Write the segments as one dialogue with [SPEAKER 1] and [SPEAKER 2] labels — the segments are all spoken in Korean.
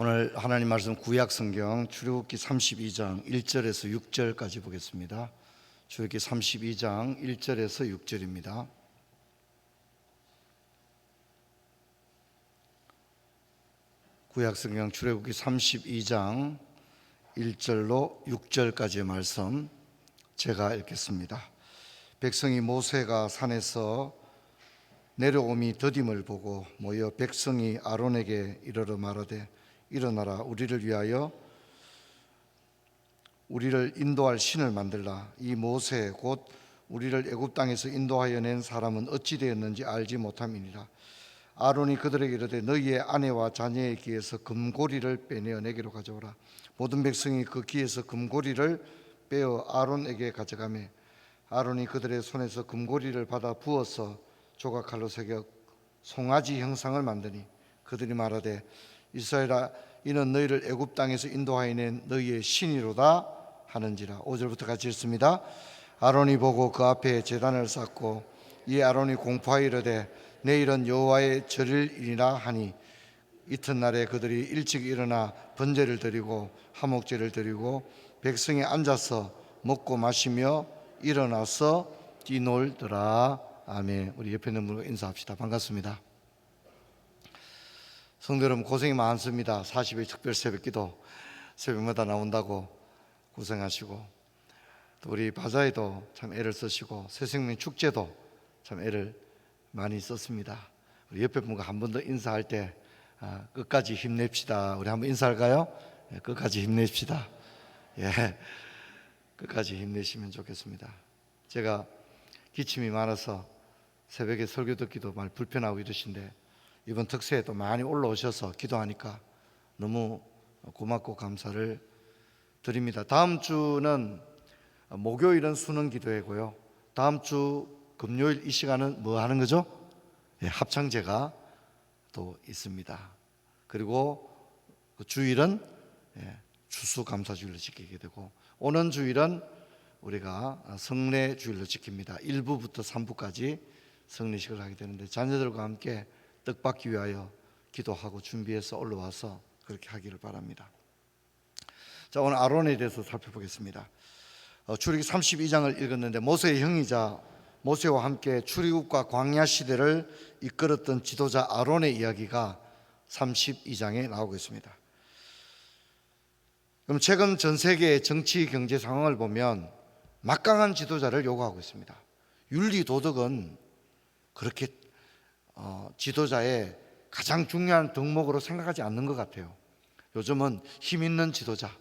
[SPEAKER 1] 오늘 하나님 말씀 구약 성경 출애굽기 32장 1절에서 6절까지 보겠습니다. 출애굽기 32장 1절에서 6절입니다. 구약 성경 출애굽기 32장 1절로 6절까지의 말씀 제가 읽겠습니다. 백성이 모세가 산에서 내려옴이 더딤을 보고 모여 백성이 아론에게 이르러 말하되 일어나라, 우리를 위하여 우리를 인도할 신을 만들라. 이 모세 곧 우리를 애굽 땅에서 인도하여 낸 사람은 어찌 되었는지 알지 못함이니라. 아론이 그들에게 이르되 너희의 아내와 자녀의 귀에서 금고리를 빼내어 내게로 가져오라. 모든 백성이 그 귀에서 금고리를 빼어 아론에게 가져가며 아론이 그들의 손에서 금고리를 받아 부어서 조각칼로 새겨 송아지 형상을 만드니 그들이 말하되 이스라엘아, 이는 너희를 애굽 땅에서 인도하여 낸 너희의 신이로다 하는지라. 5절부터 같이 읽습니다. 아론이 보고 그 앞에 제단을 쌓고 이에 아론이 공포하여 이르되 내일은 여호와의 절일이라 하니 이튿날에 그들이 일찍 일어나 번제를 드리고 화목제를 드리고 백성이 앉아서 먹고 마시며 일어나서 뛰놀더라. 아멘. 우리 옆에 있는 분과 인사합시다. 반갑습니다. 성도 여러분, 고생이 많습니다. 40일 특별 새벽기도 새벽마다 나온다고 고생하시고, 또 우리 바자회도 참 애를 쓰시고, 새생명 축제도 참 애를 많이 썼습니다. 우리 옆에 분과 한 번 더 인사할 때 끝까지 힘냅시다. 우리 한번 인사할까요? 끝까지 힘냅시다. 예, 끝까지 힘내시면 좋겠습니다. 제가 기침이 많아서 새벽에 설교 듣기도 많이 불편하고 이러신데 이번 특세에도 많이 올라오셔서 기도하니까 너무 고맙고 감사를 드립니다. 다음 주는 목요일은 수능 기도회고요. 다음 주 금요일 이 시간은 뭐 하는 거죠? 예, 합창제가 또 있습니다. 그리고 그 주일은 추수감사주일로 지키게 되고, 오는 주일은 우리가 성례 주일로 지킵니다. 1부부터 3부까지 성례식을 하게 되는데 자녀들과 함께 뜻받기 위하여 기도하고 준비해서 올라와서 그렇게 하기를 바랍니다. 자, 오늘 아론에 대해서 살펴보겠습니다. 출애굽기 32장을 읽었는데 모세의 형이자 모세와 함께 출애굽과 광야 시대를 이끌었던 지도자 아론의 이야기가 32장에 나오고 있습니다. 그럼 최근 전 세계의 정치 경제 상황을 보면 막강한 지도자를 요구하고 있습니다. 윤리 도덕은 그렇게 지도자의 가장 중요한 덕목으로 생각하지 않는 것 같아요. 요즘은 힘 있는 지도자,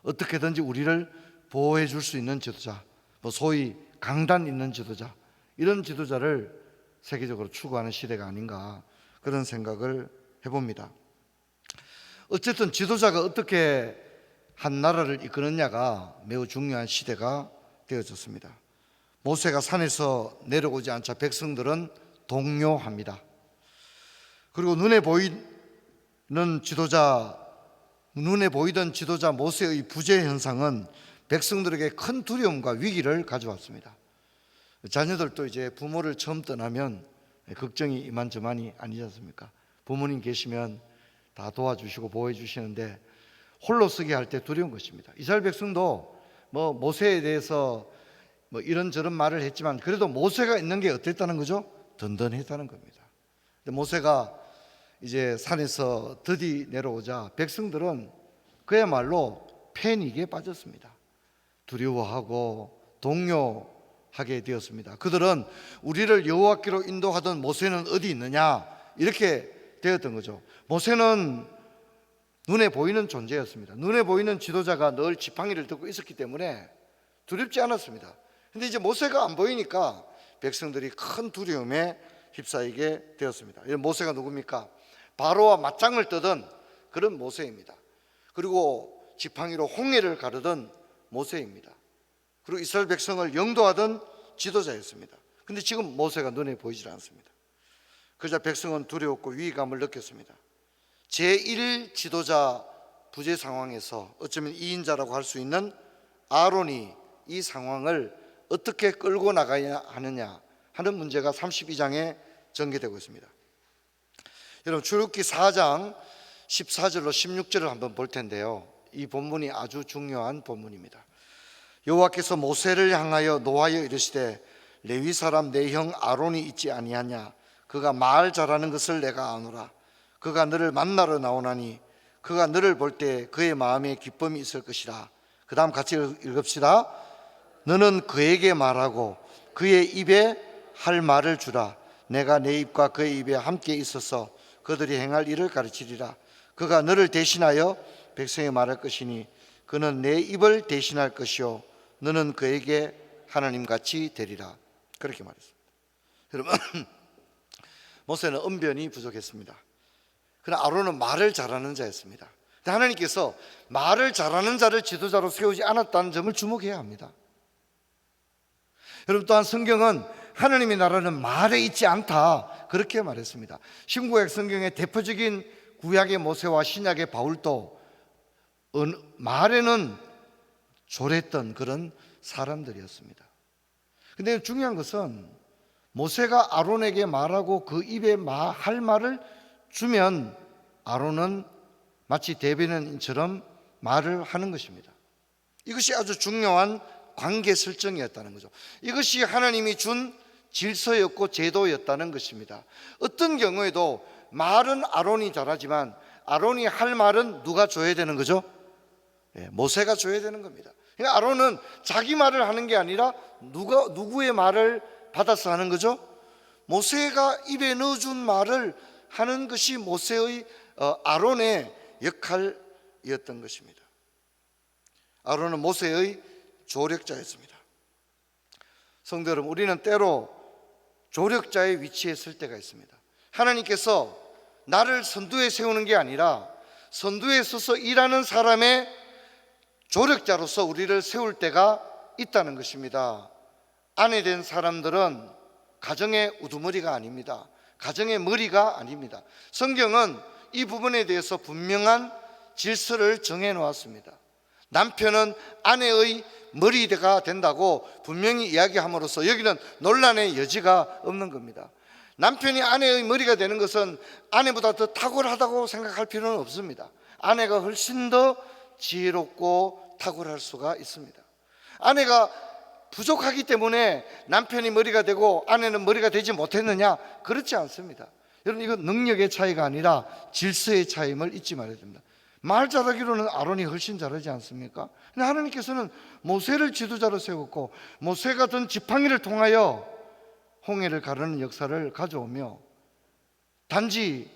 [SPEAKER 1] 어떻게든지 우리를 보호해 줄 수 있는 지도자, 소위 강단 있는 지도자, 이런 지도자를 세계적으로 추구하는 시대가 아닌가, 그런 생각을 해봅니다. 어쨌든 지도자가 어떻게 한 나라를 이끄느냐가 매우 중요한 시대가 되어졌습니다. 모세가 산에서 내려오지 않자 백성들은 동요합니다. 그리고 눈에 보이던 지도자 모세의 부재 현상은 백성들에게 큰 두려움과 위기를 가져왔습니다. 자녀들도 이제 부모를 처음 떠나면 걱정이 이만저만이 아니지 않습니까? 부모님 계시면 다 도와주시고 보호해 주시는데 홀로 서게 할 때 두려운 것입니다. 이스라엘 백성도 모세에 대해서 이런저런 말을 했지만 그래도 모세가 있는 게 어땠다는 거죠? 든든했다는 겁니다. 근데 모세가 이제 산에서 드디 내려오자 백성들은 그야말로 패닉에 빠졌습니다. 두려워하고 동요하게 되었습니다. 그들은 우리를 여호와께로 인도하던 모세는 어디 있느냐, 이렇게 되었던 거죠. 모세는 눈에 보이는 존재였습니다. 눈에 보이는 지도자가 늘 지팡이를 들고 있었기 때문에 두렵지 않았습니다. 근데 이제 모세가 안 보이니까 백성들이 큰 두려움에 휩싸이게 되었습니다. 모세가 누굽니까? 바로와 맞짱을 뜨던 그런 모세입니다. 그리고 지팡이로 홍해를 가르던 모세입니다. 그리고 이스라엘 백성을 영도하던 지도자였습니다. 근데 지금 모세가 눈에 보이질 않습니다. 그러자 백성은 두려웠고 위기감을 느꼈습니다. 제1 지도자 부재 상황에서 어쩌면 2인자라고 할 수 있는 아론이 이 상황을 어떻게 끌고 나가야 하느냐 하는 문제가 32장에 전개되고 있습니다. 여러분, 출애굽기 4장 14절로 16절을 한번 볼 텐데요. 이 본문이 아주 중요한 본문입니다. 여호와께서 모세를 향하여 노하여 이르시되 레위 사람 내 형 아론이 있지 아니하냐? 그가 말 잘하는 것을 내가 아노라. 그가 너를 만나러 나오나니 그가 너를 볼 때 그의 마음에 기쁨이 있을 것이라. 그 다음 같이 읽읍시다. 너는 그에게 말하고 그의 입에 할 말을 주라. 내가 내 입과 그의 입에 함께 있어서 그들이 행할 일을 가르치리라. 그가 너를 대신하여 백성에 말할 것이니 그는 내 입을 대신할 것이요 너는 그에게 하나님같이 되리라. 그렇게 말했습니다. 여러분, 모세는 언변이 부족했습니다. 그러나 아론은 말을 잘하는 자였습니다. 하나님께서 말을 잘하는 자를 지도자로 세우지 않았다는 점을 주목해야 합니다. 여러분, 또한 성경은 하나님의 나라는 말에 있지 않다 그렇게 말했습니다. 신구약 성경의 대표적인 구약의 모세와 신약의 바울도 말에는 졸했던 그런 사람들이었습니다. 근데 중요한 것은 모세가 아론에게 말하고 그 입에 할 말을 주면 아론은 마치 대변인처럼 말을 하는 것입니다. 이것이 아주 중요한 관계 설정이었다는 거죠. 이것이 하나님이 준 질서였고 제도였다는 것입니다. 어떤 경우에도 말은 아론이 잘하지만 아론이 할 말은 누가 줘야 되는 거죠? 모세가 줘야 되는 겁니다. 그러니까 아론은 자기 말을 하는 게 아니라 누구의 말을 받아서 하는 거죠? 모세가 입에 넣어준 말을 하는 것이 모세의 아론의 역할이었던 것입니다. 아론은 모세의 조력자였습니다. 성도 여러분, 우리는 때로 조력자의 위치에 설 때가 있습니다. 하나님께서 나를 선두에 세우는 게 아니라 선두에 서서 일하는 사람의 조력자로서 우리를 세울 때가 있다는 것입니다. 아내 된 사람들은 가정의 우두머리가 아닙니다. 가정의 머리가 아닙니다. 성경은 이 부분에 대해서 분명한 질서를 정해 놓았습니다. 남편은 아내의 머리가 된다고 분명히 이야기함으로써 여기는 논란의 여지가 없는 겁니다. 남편이 아내의 머리가 되는 것은 아내보다 더 탁월하다고 생각할 필요는 없습니다. 아내가 훨씬 더 지혜롭고 탁월할 수가 있습니다. 아내가 부족하기 때문에 남편이 머리가 되고 아내는 머리가 되지 못했느냐? 그렇지 않습니다. 여러분, 이건 능력의 차이가 아니라 질서의 차이임을 잊지 말아야 됩니다. 말 잘하기로는 아론이 훨씬 잘하지 않습니까? 근데 하나님께서는 모세를 지도자로 세웠고 모세가 든 지팡이를 통하여 홍해를 가르는 역사를 가져오며 단지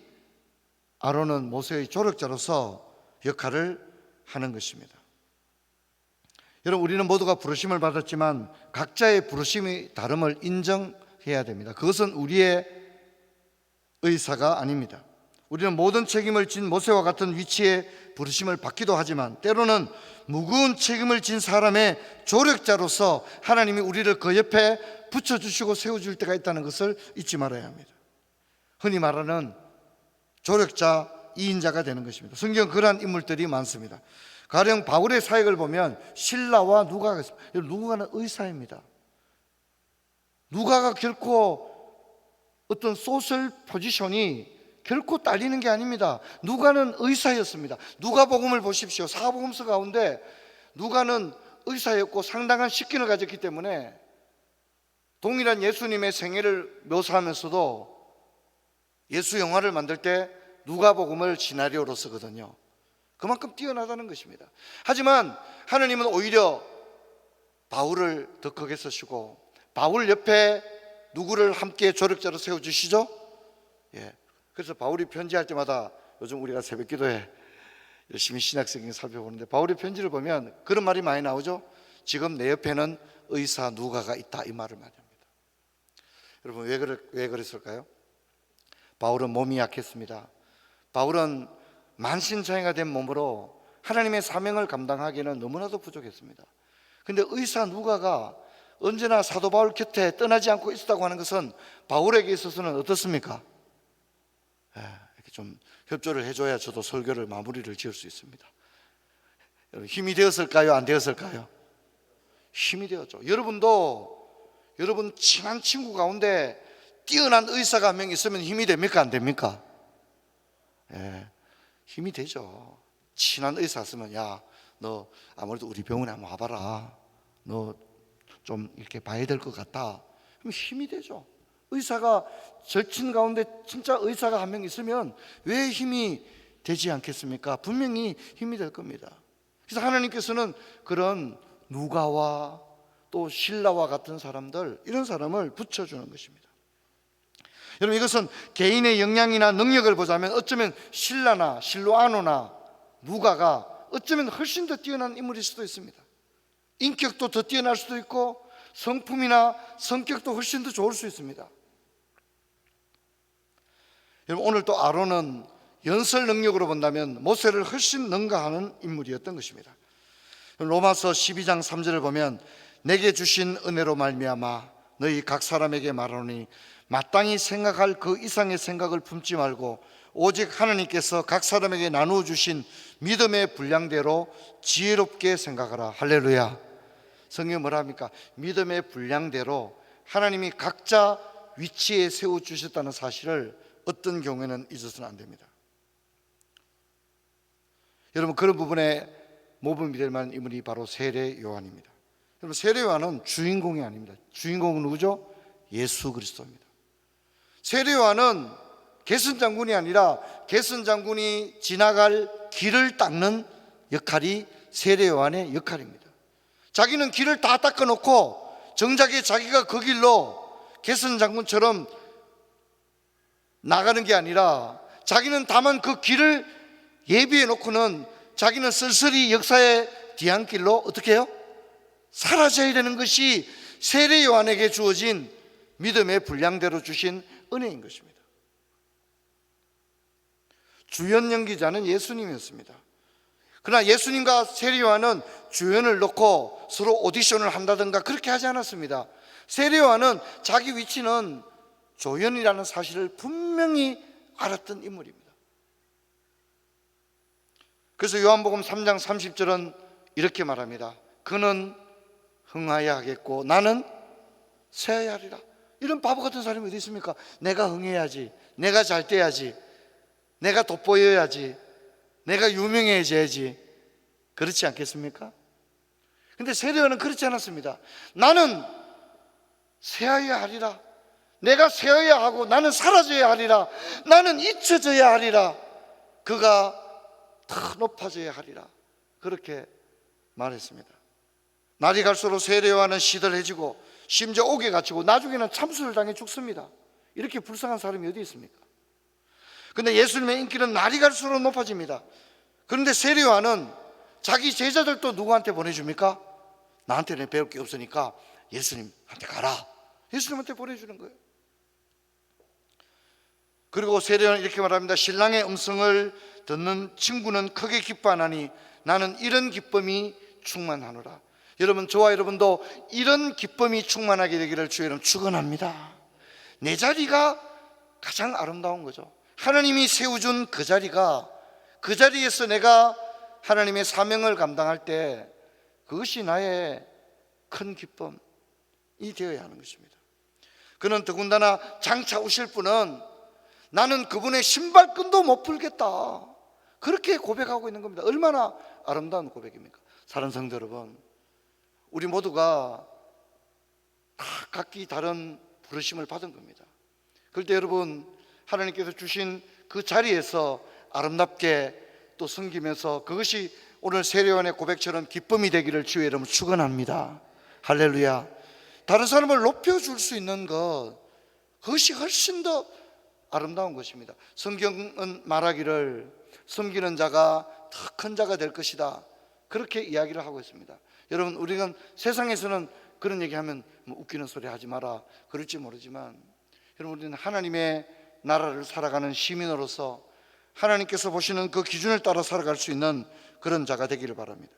[SPEAKER 1] 아론은 모세의 조력자로서 역할을 하는 것입니다. 여러분, 우리는 모두가 부르심을 받았지만 각자의 부르심이 다름을 인정해야 됩니다. 그것은 우리의 의사가 아닙니다. 우리는 모든 책임을 진 모세와 같은 위치에 부르심을 받기도 하지만 때로는 무거운 책임을 진 사람의 조력자로서 하나님이 우리를 그 옆에 붙여주시고 세워줄 때가 있다는 것을 잊지 말아야 합니다. 흔히 말하는 조력자 2인자가 되는 것입니다. 성경 그러한 인물들이 많습니다. 가령 바울의 사역을 보면 실라와 누가가 있습니다. 누가는 의사입니다. 누가가 결코 어떤 소셜 포지션이 결코 딸리는 게 아닙니다. 누가는 의사였습니다. 누가복음을 보십시오. 사복음서 가운데 누가는 의사였고 상당한 식견을 가졌기 때문에 동일한 예수님의 생애를 묘사하면서도 예수 영화를 만들 때 누가복음을 시나리오로 쓰거든요. 그만큼 뛰어나다는 것입니다. 하지만 하나님은 오히려 바울을 더 크게 쓰시고 바울 옆에 누구를 함께 조력자로 세워주시죠? 그래서 바울이 편지할 때마다 요즘 우리가 새벽기도에 열심히 신약성경 살펴보는데 바울의 편지를 보면 그런 말이 많이 나오죠. 지금 내 옆에는 의사 누가가 있다, 이 말을 많이 합니다. 여러분, 왜 그랬을까요? 바울은 몸이 약했습니다. 바울은 만신창이가 된 몸으로 하나님의 사명을 감당하기에는 너무나도 부족했습니다. 그런데 의사 누가가 언제나 사도 바울 곁에 떠나지 않고 있었다고 하는 것은 바울에게 있어서는 어떻습니까? 이렇게 좀 협조를 해줘야 저도 설교를 마무리를 지을 수 있습니다. 힘이 되었을까요? 안 되었을까요? 힘이 되었죠. 여러분도 여러분 친한 친구 가운데 뛰어난 의사가 한 명 있으면 힘이 됩니까? 안 됩니까? 힘이 되죠. 친한 의사 있으면 야, 너 아무래도 우리 병원에 한번 와봐라. 너 좀 이렇게 봐야 될 것 같다. 그럼 힘이 되죠. 의사가 절친 가운데 진짜 의사가 한 명 있으면 왜 힘이 되지 않겠습니까? 분명히 힘이 될 겁니다. 그래서 하나님께서는 그런 누가와 또 실라와 같은 사람들, 이런 사람을 붙여주는 것입니다. 여러분, 이것은 개인의 역량이나 능력을 보자면 어쩌면 실라나 실로아노나 누가가 어쩌면 훨씬 더 뛰어난 인물일 수도 있습니다. 인격도 더 뛰어날 수도 있고 성품이나 성격도 훨씬 더 좋을 수 있습니다. 여러분, 오늘 또 아론은 연설 능력으로 본다면 모세를 훨씬 능가하는 인물이었던 것입니다. 로마서 12장 3절을 보면 내게 주신 은혜로 말미암아 너희 각 사람에게 말하노니 마땅히 생각할 그 이상의 생각을 품지 말고 오직 하나님께서 각 사람에게 나누어 주신 믿음의 분량대로 지혜롭게 생각하라. 할렐루야. 성경이 뭐라 합니까? 믿음의 분량대로 하나님이 각자 위치에 세워주셨다는 사실을 어떤 경우에는 잊어서는 안 됩니다. 여러분, 그런 부분에 모범이 될 만한 인물이 바로 세례 요한입니다. 여러분, 세례 요한은 주인공이 아닙니다. 주인공은 누구죠? 예수 그리스도입니다. 세례 요한은 게슨 장군이 아니라 게슨 장군이 지나갈 길을 닦는 역할이 세례 요한의 역할입니다. 자기는 길을 다 닦아놓고 정작에 자기가 그 길로 게슨 장군처럼 나가는 게 아니라 자기는 다만 그 길을 예비해 놓고는 자기는 쓸쓸히 역사의 뒤안길로 어떻게 해요? 사라져야 되는 것이 세례 요한에게 주어진 믿음의 분량대로 주신 은혜인 것입니다. 주연 연기자는 예수님이었습니다. 그러나 예수님과 세례 요한은 주연을 놓고 서로 오디션을 한다든가 그렇게 하지 않았습니다. 세례 요한은 자기 위치는 조연이라는 사실을 분명히 알았던 인물입니다. 그래서 요한복음 3장 30절은 이렇게 말합니다. 그는 흥하여야 하겠고 나는 쇠하여야 하리라. 이런 바보 같은 사람이 어디 있습니까? 내가 흥해야지, 내가 잘 돼야지, 내가 돋보여야지, 내가 유명해져야지, 그렇지 않겠습니까? 근데 세례요한은 그렇지 않았습니다. 나는 쇠하여야 하리라. 내가 쇠하여야 하고 나는 사라져야 하리라. 나는 잊혀져야 하리라. 그가 더 높아져야 하리라. 그렇게 말했습니다. 날이 갈수록 세례 요한은 시들해지고 심지어 옥에 갇히고 나중에는 참수를 당해 죽습니다. 이렇게 불쌍한 사람이 어디 있습니까? 그런데 예수님의 인기는 날이 갈수록 높아집니다. 그런데 세례 요한은 자기 제자들도 누구한테 보내줍니까? 나한테는 배울 게 없으니까 예수님한테 가라. 예수님한테 보내주는 거예요. 그리고 세례 요한은 이렇게 말합니다. 신랑의 음성을 듣는 친구는 크게 기뻐하나니 나는 이런 기쁨이 충만하노라. 여러분, 저와 여러분도 이런 기쁨이 충만하게 되기를 주의 이름 축원합니다. 내 자리가 가장 아름다운 거죠. 하나님이 세워준 그 자리가, 그 자리에서 내가 하나님의 사명을 감당할 때 그것이 나의 큰 기쁨이 되어야 하는 것입니다. 그는 더군다나 장차 오실 분은 나는 그분의 신발끈도 못 풀겠다, 그렇게 고백하고 있는 겁니다. 얼마나 아름다운 고백입니까? 사랑하는 성도 여러분, 우리 모두가 다 각기 다른 부르심을 받은 겁니다. 그럴 때 여러분, 하나님께서 주신 그 자리에서 아름답게 또 섬기면서 그것이 오늘 세례 요한의 고백처럼 기쁨이 되기를 주의 이름으로 축원합니다. 할렐루야. 다른 사람을 높여줄 수 있는 것, 그것이 훨씬 더 아름다운 것입니다. 성경은 말하기를 섬기는 자가 더 큰 자가 될 것이다, 그렇게 이야기를 하고 있습니다. 여러분, 우리는 세상에서는 그런 얘기하면 뭐 웃기는 소리 하지 마라 그럴지 모르지만, 여러분, 우리는 하나님의 나라를 살아가는 시민으로서 하나님께서 보시는 그 기준을 따라 살아갈 수 있는 그런 자가 되기를 바랍니다.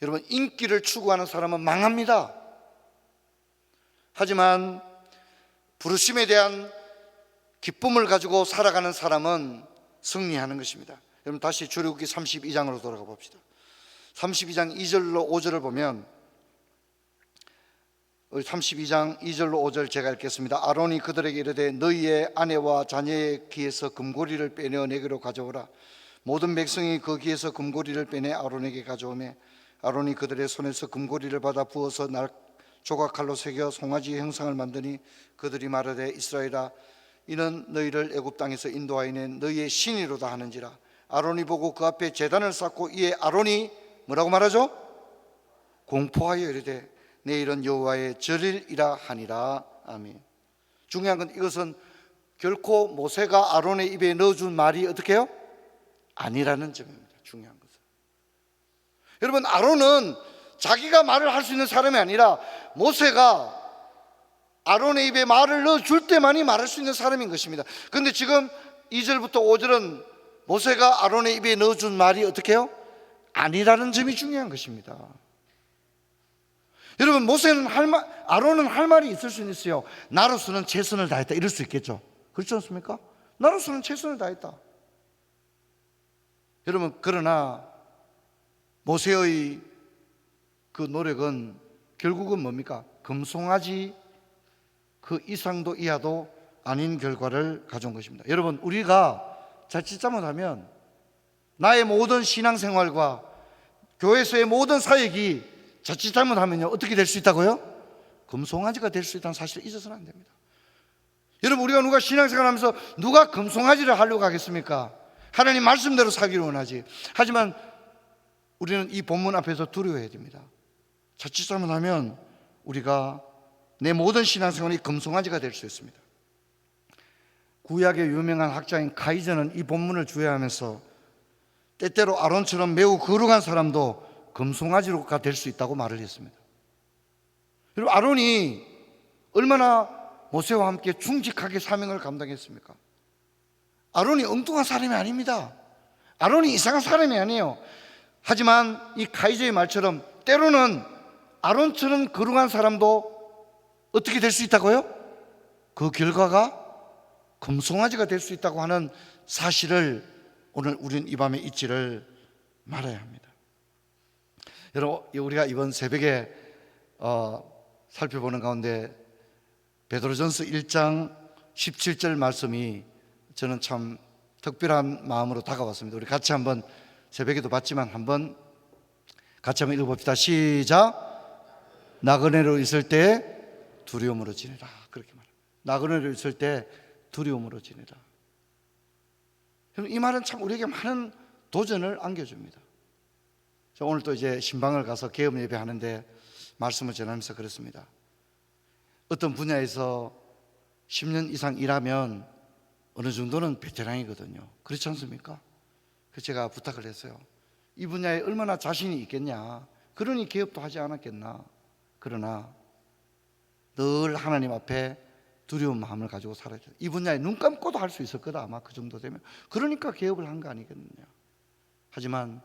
[SPEAKER 1] 여러분, 인기를 추구하는 사람은 망합니다. 하지만 부르심에 대한 기쁨을 가지고 살아가는 사람은 승리하는 것입니다. 여러분, 다시 출애굽기 32장으로 돌아가 봅시다. 32장 2절로 5절을 보면 32장 2절로 5절 제가 읽겠습니다. 아론이 그들에게 이르되 너희의 아내와 자녀의 귀에서 금고리를 빼내어 내게로 가져오라. 모든 백성이 그 귀에서 금고리를 빼내 아론에게 가져오매 아론이 그들의 손에서 금고리를 받아 부어서 조각칼로 새겨 송아지 형상을 만드니 그들이 말하되 이스라엘아 이는 너희를 애굽 땅에서 인도하여 낸 너희의 신이로다 하는지라. 아론이 보고 그 앞에 제단을 쌓고 이에 아론이 뭐라고 말하죠? 공포하여 이르되 내일은 여호와의 절일이라 하니라. 아멘. 중요한 건 이것은 결코 모세가 아론의 입에 넣어준 말이 어떻게 해요? 아니라는 점입니다. 중요한 것은 여러분, 아론은 자기가 말을 할 수 있는 사람이 아니라 모세가 아론의 입에 말을 넣어줄 때만이 말할 수 있는 사람인 것입니다. 그런데 지금 2절부터 5절은 모세가 아론의 입에 넣어준 말이 어떻게 해요? 아니라는 점이 중요한 것입니다. 여러분, 아론은 할 말이 있을 수는 있어요. 나로서는 최선을 다했다 이럴 수 있겠죠. 그렇지 않습니까? 나로서는 최선을 다했다. 여러분, 그러나 모세의 그 노력은 결국은 뭡니까? 금송아지 그 이상도 이하도 아닌 결과를 가져온 것입니다. 여러분, 우리가 자칫 잘못하면 나의 모든 신앙생활과 교회에서의 모든 사역이 자칫 잘못하면요 어떻게 될 수 있다고요? 금송아지가 될 수 있다는 사실을 잊어서는 안 됩니다. 여러분, 우리가 누가 신앙생활 하면서 누가 금송아지를 하려고 하겠습니까? 하나님 말씀대로 살기를 원하지. 하지만 우리는 이 본문 앞에서 두려워해야 됩니다. 자칫 잘못하면 우리가 내 모든 신앙생활이 금송아지가 될 수 있습니다. 구약의 유명한 학자인 카이저는 이 본문을 주의하면서 때때로 아론처럼 매우 거룩한 사람도 금송아지가 될 수 있다고 말을 했습니다. 여러분, 아론이 얼마나 모세와 함께 충직하게 사명을 감당했습니까? 아론이 엉뚱한 사람이 아닙니다. 아론이 이상한 사람이 아니에요. 하지만 이 카이저의 말처럼 때로는 아론처럼 거룩한 사람도 어떻게 될 수 있다고요? 그 결과가 금송아지가 될 수 있다고 하는 사실을 오늘 우리는 이 밤에 잊지를 말아야 합니다. 여러분, 우리가 이번 새벽에 살펴보는 가운데 베드로전서 1장 17절 말씀이 저는 참 특별한 마음으로 다가왔습니다. 우리 같이 한번, 새벽에도 봤지만 한번 같이 한번 읽어봅시다. 시작. 나그네로 있을 때 두려움으로 지내라. 그렇게 말합니다. 나그네로 있을 때 두려움으로 지내라. 이 말은 참 우리에게 많은 도전을 안겨줍니다. 오늘 또 이제 신방을 가서 개업 예배하는데 말씀을 전하면서 그렇습니다. 어떤 분야에서 10년 이상 일하면 어느 정도는 베테랑이거든요. 그렇지 않습니까? 그래서 제가 부탁을 했어요. 이 분야에 얼마나 자신이 있겠냐, 그러니 개업도 하지 않았겠나. 그러나 늘 하나님 앞에 두려운 마음을 가지고 살아야 돼요. 이 분야에 눈 감고도 할 수 있을 거다, 아마 그 정도 되면. 그러니까 개업을 한 거 아니겠느냐. 하지만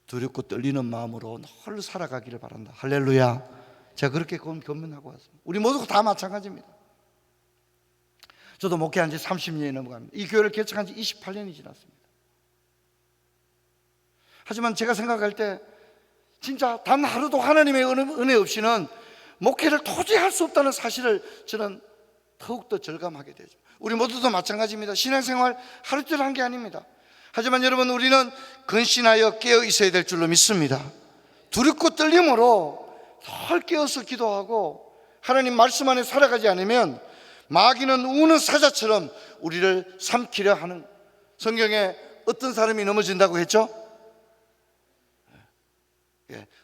[SPEAKER 1] 두렵고 떨리는 마음으로 늘 살아가기를 바란다. 할렐루야. 제가 그렇게 권면하고 왔습니다. 우리 모두 다 마찬가지입니다. 저도 목회한 지 30년이 넘어갑니다. 이 교회를 개척한 지 28년이 지났습니다. 하지만 제가 생각할 때 진짜 단 하루도 하나님의 은혜 없이는 목회를 도저히 할 수 없다는 사실을 저는 더욱더 절감하게 되죠. 우리 모두도 마찬가지입니다. 신앙생활 하루 이틀 한 게 아닙니다. 하지만 여러분, 우리는 근신하여 깨어 있어야 될 줄로 믿습니다. 두렵고 떨림으로 늘 깨어서 기도하고 하나님 말씀 안에 살아가지 않으면 마귀는 우는 사자처럼 우리를 삼키려 하는, 성경에 어떤 사람이 넘어진다고 했죠?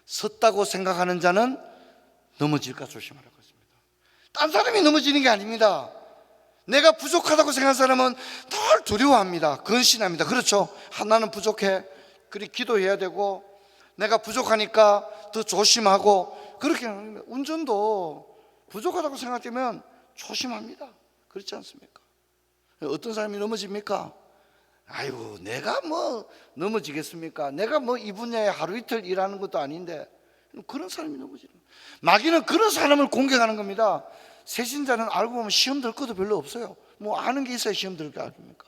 [SPEAKER 1] 섰다고 생각하는 자는 넘어질까 조심하라고 했습니다. 딴 사람이 넘어지는 게 아닙니다. 내가 부족하다고 생각하는 사람은 늘 두려워합니다. 근신합니다. 그렇죠? 나는 부족해. 그리 기도해야 되고, 내가 부족하니까 더 조심하고, 그렇게 합니다. 운전도 부족하다고 생각되면 조심합니다. 그렇지 않습니까? 어떤 사람이 넘어집니까? 아이고, 내가 뭐 넘어지겠습니까? 내가 뭐 이 분야에 하루 이틀 일하는 것도 아닌데. 그런 사람이 넘어지는 거예요. 마귀는 그런 사람을 공격하는 겁니다. 새신자는 알고 보면 시험 들 것도 별로 없어요. 뭐 아는 게 있어야 시험 들 거 아닙니까?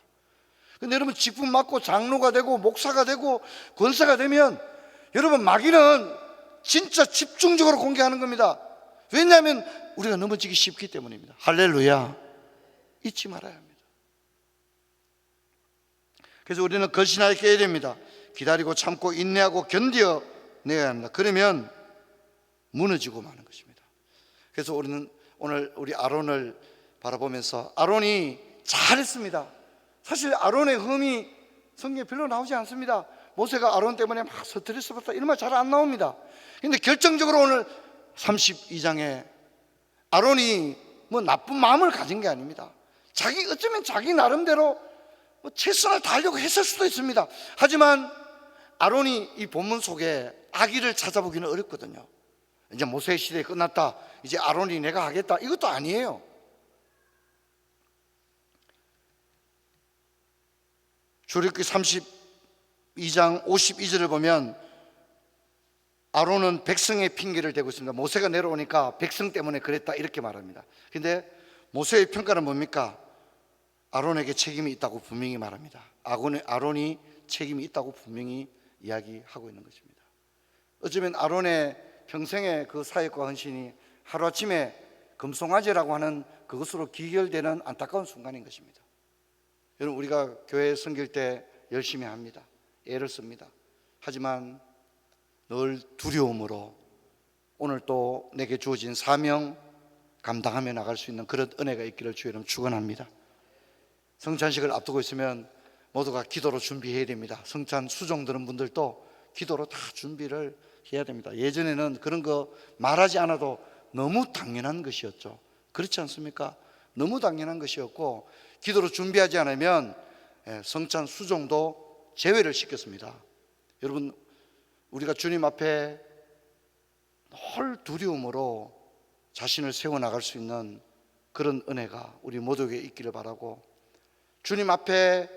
[SPEAKER 1] 근데 여러분, 직분 맡고 장로가 되고 목사가 되고 권사가 되면 여러분, 마귀는 진짜 집중적으로 공격하는 겁니다. 왜냐하면 우리가 넘어지기 쉽기 때문입니다. 할렐루야. 잊지 말아야 합니다. 그래서 우리는 거신하게 깨야 됩니다. 기다리고 참고 인내하고 견뎌내야 합니다. 그러면 무너지고 마는 것입니다. 그래서 우리는 오늘 우리 아론을 바라보면서 아론이 잘했습니다. 사실 아론의 흠이 성경에 별로 나오지 않습니다. 모세가 아론 때문에 막 스트레스 받다 이런 말 잘 안 나옵니다. 근데 결정적으로 오늘 32장에 아론이 뭐 나쁜 마음을 가진 게 아닙니다. 어쩌면 자기 나름대로 뭐 최선을 다하려고 했을 수도 있습니다. 하지만 아론이 이 본문 속에 악의를 찾아보기는 어렵거든요. 이제 모세의 시대 끝났다, 이제 아론이 내가 하겠다, 이것도 아니에요. 출애굽기 32장 52절을 보면 아론은 백성의 핑계를 대고 있습니다. 모세가 내려오니까 백성 때문에 그랬다 이렇게 말합니다. 근데 모세의 평가는 뭡니까? 아론에게 책임이 있다고 분명히 말합니다. 아론이 책임이 있다고 분명히 이야기하고 있는 것입니다. 어쩌면 아론의 평생의 그 사역과 헌신이 하루아침에 금송아지라고 하는 그것으로 귀결되는 안타까운 순간인 것입니다. 여러분, 우리가 교회 섬길 때 열심히 합니다. 애를 씁니다. 하지만 늘 두려움으로 오늘 또 내게 주어진 사명 감당하며 나갈 수 있는 그런 은혜가 있기를 주의 이름 축원합니다. 성찬식을 앞두고 있으면 모두가 기도로 준비해야 됩니다. 성찬 수종 드는 분들도 기도로 다 준비를 해야 됩니다. 예전에는 그런 거 말하지 않아도 너무 당연한 것이었죠. 그렇지 않습니까? 너무 당연한 것이었고 기도로 준비하지 않으면 성찬 수종도 제외를 시켰습니다. 여러분, 우리가 주님 앞에 늘 두려움으로 자신을 세워나갈 수 있는 그런 은혜가 우리 모두에게 있기를 바라고, 주님 앞에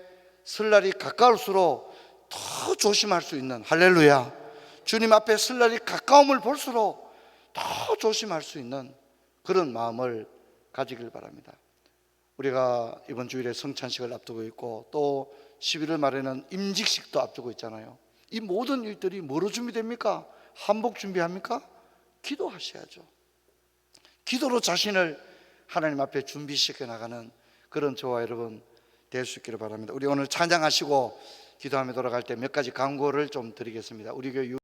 [SPEAKER 1] 설 날이 가까울수록 더 조심할 수 있는, 할렐루야, 주님 앞에 설 날이 가까움을 볼수록 더 조심할 수 있는 그런 마음을 가지길 바랍니다. 우리가 이번 주일에 성찬식을 앞두고 있고 또 11월 말에는 임직식도 앞두고 있잖아요. 이 모든 일들이 뭐로 준비됩니까? 한복 준비합니까? 기도하셔야죠. 기도로 자신을 하나님 앞에 준비시켜 나가는 그런 저와 여러분 될 수 있기를 바랍니다. 우리 오늘 찬양하시고 기도하며 돌아갈 때 몇 가지 강구를 좀 드리겠습니다. 우리 교회